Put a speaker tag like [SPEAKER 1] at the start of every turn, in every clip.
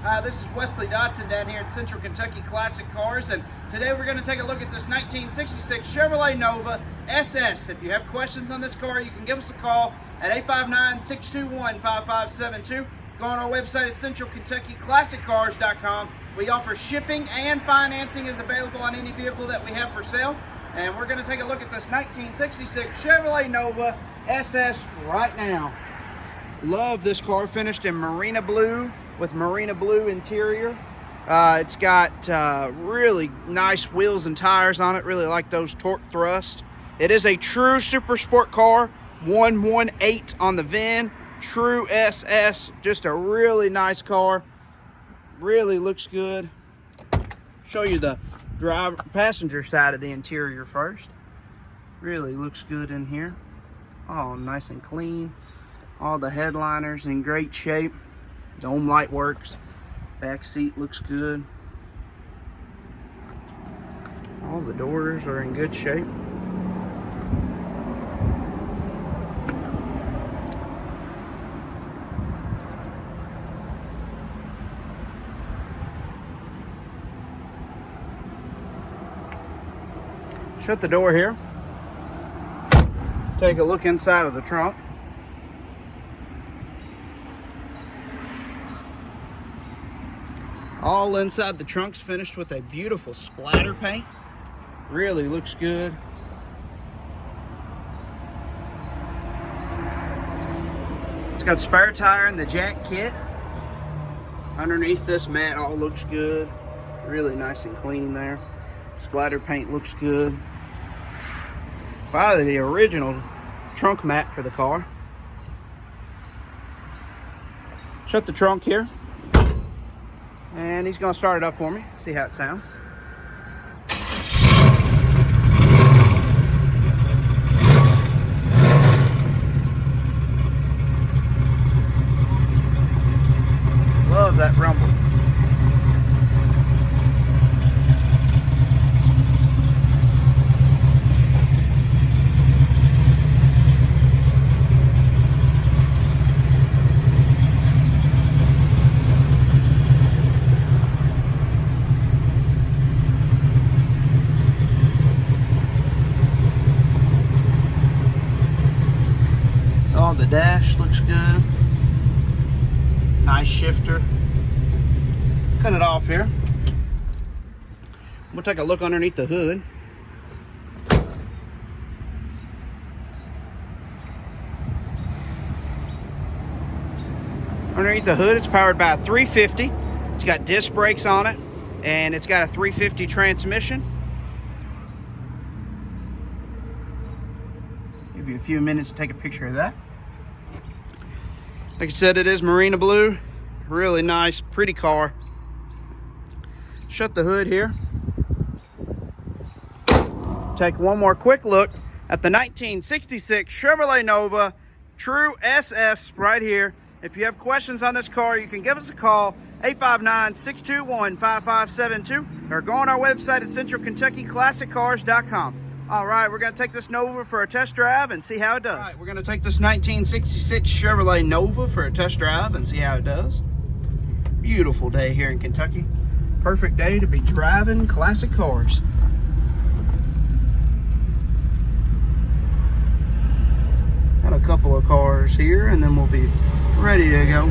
[SPEAKER 1] Hi, this is Wesley Dotson down here at Central Kentucky Classic Cars, and today we're going to take a look at this 1966 Chevrolet Nova SS. If you have questions on this car, you can give us a call at 859-621-5572. Go on our website at centralkentuckyclassiccars.com. We offer shipping and financing is available on any vehicle that we have for sale. And we're going to take a look at this 1966 Chevrolet Nova SS right now. Love this car, finished in Marina blue with Marina blue interior. It's got really nice wheels and tires on it. Really like those torque thrust. It is a true super sport car. 118 on the VIN. True SS. Just a really nice car. Really looks good. Show you the passenger side of the interior first. Really looks good in here. Oh, nice and clean. All the headliners in great shape. Dome light works. Back seat looks good. All the doors are in good shape. Shut the door here. Take a look inside of the trunk. All inside the trunk's finished with a beautiful splatter paint. Really looks good. It's got spare tire in the jack kit. Underneath this mat all looks good. Really nice and clean there. Splatter paint looks good. Probably the original trunk mat for the car. Shut the trunk here. And he's going to start it up for me. See how it sounds. Love that rumble. Oh, the dash looks good. Nice shifter. Cut it off here. We'll take a look underneath the hood. Underneath the hood, it's powered by a 350. It's got disc brakes on it, and it's got a 350 transmission. Give you a few minutes to take a picture of that. Like I said, it is Marina blue. Really nice, pretty car. Shut the hood here. Take one more quick look at the 1966 Chevrolet Nova True SS right here. If you have questions on this car, you can give us a call, 859-621-5572, or go on our website at centralkentuckyclassiccars.com. All right, we're going to take this Nova for a test drive and see how it does. All right, we're going to take this 1966 Chevrolet Nova for a test drive and see how it does. Beautiful day here in Kentucky. Perfect day to be driving classic cars. Got a couple of cars here and then we'll be ready to go.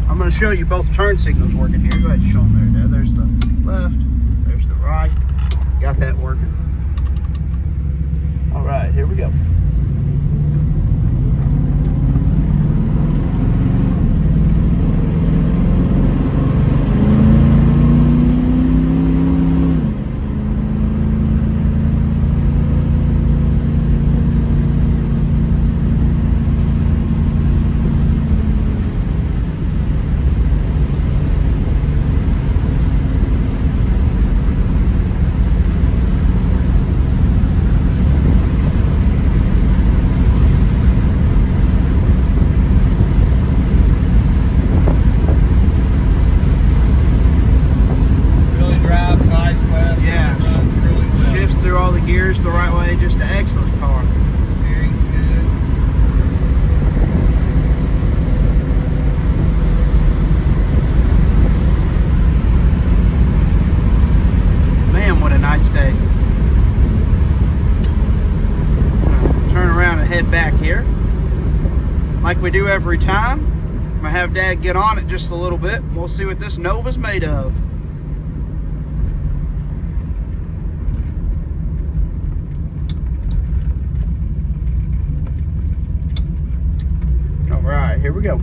[SPEAKER 1] I'm going to show you both turn signals working here. Go ahead and show them there. There's the left, there's the right. Got that working. All right, here we go. steers the right way. Just an excellent car.
[SPEAKER 2] Very good.
[SPEAKER 1] Man, what a nice day. Turn around and head back here. Like we do every time, I'm gonna have Dad get on it just a little bit. We'll see what this Nova's made of. All right, here we go.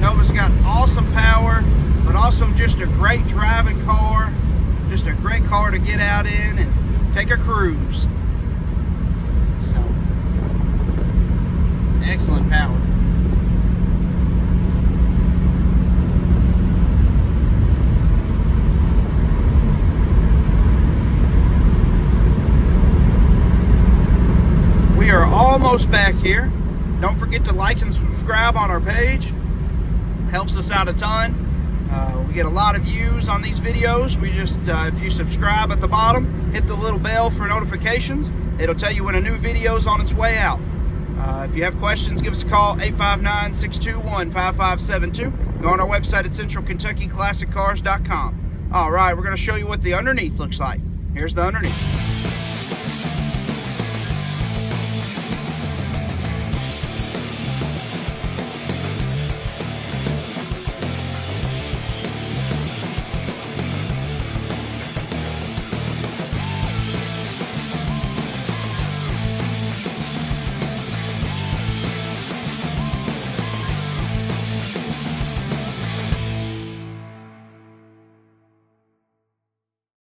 [SPEAKER 1] Nova's got awesome power, but also just a great driving car. Just a great car to get out in and take a cruise. So, excellent power. We are almost back here. Don't forget to like and subscribe on our page. Helps us out a ton. We get a lot of views on these videos. We just, if you subscribe at the bottom, hit the little bell for notifications. It'll tell you when a new video is on its way out. If you have questions, give us a call, 859-621-5572. Go on our website at centralkentuckyclassiccars.com. All right, we're going to show you what the underneath looks like. Here's the underneath.